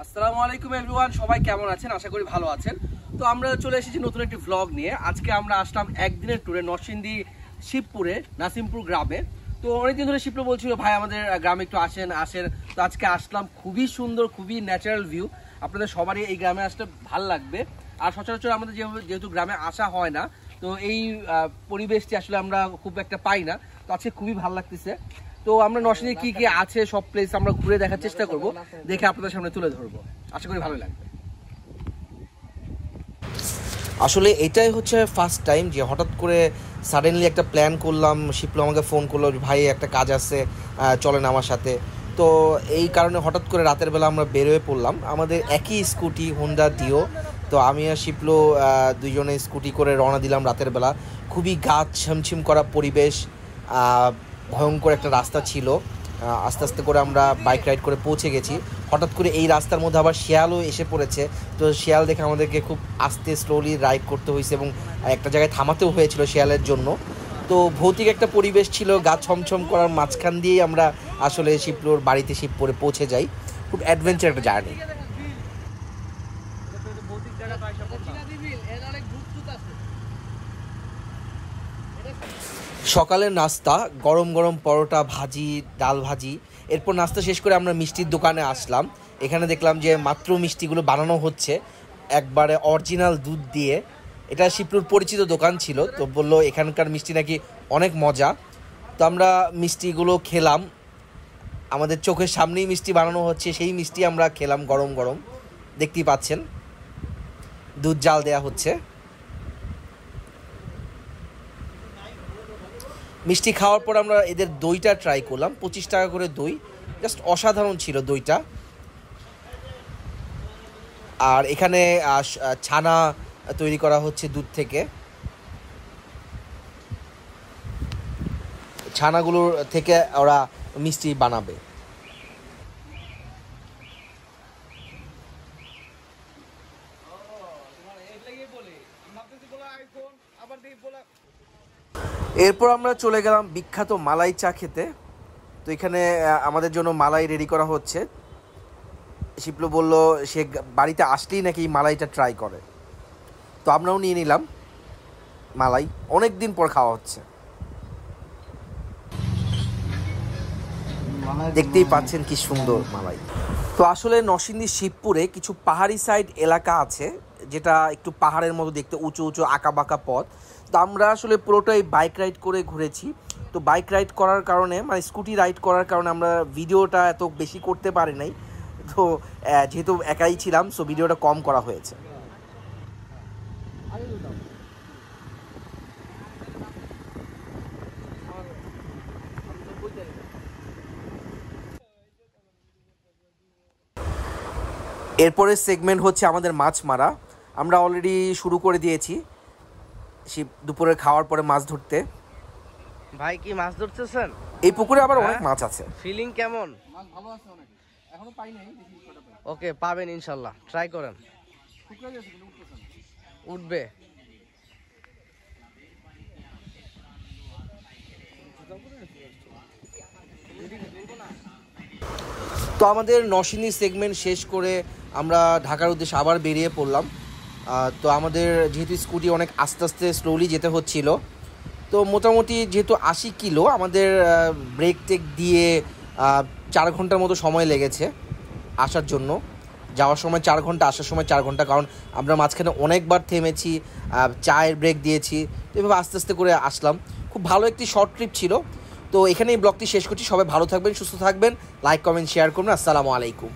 আসসালামু আলাইকুম এভরিওয়ান, সবাই কেমন আছেন? আশা করি ভালো আছেন। তো আমরা চলে এসেছি নতুন একটি ভ্লগ নিয়ে। আজকে আমরা আসলাম একদিনের ট্যুরে নরসিংদী শিবপুরে নাসিমপুর গ্রামে। তো অনেকদিন ধরে শিবপুর বলছিল ভাই আমাদের গ্রামে একটু আসেন। তো আজকে আসলাম। খুবই সুন্দর, খুবই ন্যাচারাল ভিউ। আপনাদের সবারই এই গ্রামে আসলে ভালো লাগবে। আর সচরাচর আমাদের যেহেতু গ্রামে আসা হয় না, তো এই পরিবেশটি আসলে আমরা খুব একটা পাই না। তো আজকে খুবই ভালো লাগতেছে। তো আমরা নরসিংদী কি কি আছে সব প্লেস আমরা ঘুরে দেখার চেষ্টা করব, দেখে আপনাদের সামনে তুলে ধরবো। আশা করি ভালো লাগবে। আসলে এটাই হচ্ছে ফার্স্ট টাইম যে হঠাৎ করে সাডেনলি একটা প্ল্যান করলাম। শিপলো আমাকে ফোন করলো, ভাই একটা কাজ আছে, চলেন আমার সাথে। তো এই কারণে হঠাৎ করে রাতের বেলা আমরা বেরোয় পড়লাম। আমাদের একই স্কুটি, হোন্ডা ডিও। তো আমি আর শিপলো দুইজনে স্কুটি করে রওনা দিলাম রাতের বেলা। খুবই গাছ ছিমছিম করা পরিবেশ, ভয়ঙ্কর একটা রাস্তা ছিল। আস্তে আস্তে করে আমরা বাইক রাইড করে পৌঁছে গেছি। হঠাৎ করে এই রাস্তার মধ্যে আবার শিয়ালও এসে পড়েছে। তো শিয়াল দেখে আমাদেরকে খুব আস্তে স্লোলি রাইড করতে হয়েছে এবং একটা জায়গায় থামাতেও হয়েছিল শিয়ালের জন্য। তো ভৌতিক একটা পরিবেশ ছিল, গাছ ছমছম করার মাঝখান দিয়েই আমরা আসলে শিবপুর বাড়িতে শিবপুরে পৌঁছে যাই। খুব অ্যাডভেঞ্চার একটা জার্নি। সকালের নাস্তা গরম গরম পরোটা, ভাজি, ডাল ভাজি। এরপর নাস্তা শেষ করে আমরা মিষ্টির দোকানে আসলাম। এখানে দেখলাম যে মাত্র মিষ্টিগুলো বানানো হচ্ছে একবারে অরিজিনাল দুধ দিয়ে। এটা শিবপুর পরিচিত দোকান ছিল, তো বললো এখানকার মিষ্টি নাকি অনেক মজা। তো আমরা মিষ্টিগুলো খেলাম। আমাদের চোখের সামনেই মিষ্টি বানানো হচ্ছে, সেই মিষ্টি আমরা খেলাম গরম গরম। দেখতেই পাচ্ছেন দুধ জাল দেয়া হচ্ছে। মিষ্টি খাওয়ার পর আমরা এদের দইটা ট্রাই করলাম। 25 টাকা করে দই, জাস্ট অসাধারণ ছিল দইটা। আর এখানে ছানা তৈরি করা হচ্ছে দুধ থেকে। ছানাগুলোর থেকে ওরা মিষ্টি বানাবে। এরপর আমরা চলে গেলাম বিখ্যাত মালাই চা খেতে। তো এখানে আমাদের জন্য মালাই রেডি করা হচ্ছে। শিপলো বলল সে বাড়িতে আসলেই নাকি মালাইটা ট্রাই করে। তো আমরাও নিয়ে নিলাম মালাই, অনেক দিন পর খাওয়া হচ্ছে। দেখতেই পাচ্ছেন কি সুন্দর মালাই। তো আসলে নরসিংদী শিবপুরে কিছু পাহাড়ি সাইড এলাকা আছে, যেটা একটু পাহাড়ের মতো দেখতে, উঁচু উঁচু আঁকা বাঁকা পথ। তো আমরা আসলে পুরোটাই বাইক রাইড করে ঘুরেছি। তো বাইক রাইড করার কারণে, মানে স্কুটি রাইড করার কারণে আমরা ভিডিওটা এত বেশি করতে পারি নাই। তো যেহেতু একাই ছিলাম, সো ভিডিওটা কম করা হয়েছে। এরপরের সেগমেন্ট হচ্ছে আমাদের মাছ মারা। আমরা অলরেডি শুরু করে দিয়েছি দুপুরে খাওয়ার পরে মাছ ধরতে। ভাই কি মাছ ধরতেছেন? এই পুকুরে আবার অনেক মাছ আছে। ফিলিং কেমন? মাছ ভালো আছে অনেক, এখনো পাই নাই। ওকে, পাবেন ইনশাল্লাহ, ট্রাই করেন। উঠবে। তো আমাদের নরসিংদী সেগমেন্ট শেষ করে আমরা ঢাকার উদ্দেশ্যে আবার বেরিয়ে পড়লাম। তো আমাদের যেহেতু স্কুটি অনেক আস্তে আস্তে স্লোলি যেতে হচ্ছিল, তো মোটামুটি যেহেতু 80 কিলো, আমাদের ব্রেক টেক দিয়ে 4 ঘন্টার মতো সময় লেগেছে আসার জন্য। যাওয়ার সময় 4 ঘন্টা, আসার সময় 4 ঘন্টা, কারণ আমরা মাঝখানে অনেকবার থেমেছি, চায়ের ব্রেক দিয়েছি। তো এভাবে আস্তে আস্তে করে আসলাম। খুব ভালো একটি শর্ট ট্রিপ ছিল। তো এখানেই ব্লগটি শেষ করছি। সবাই ভালো থাকবেন, সুস্থ থাকবেন, লাইক কমেন্ট শেয়ার করবেন। আসসালামু আলাইকুম।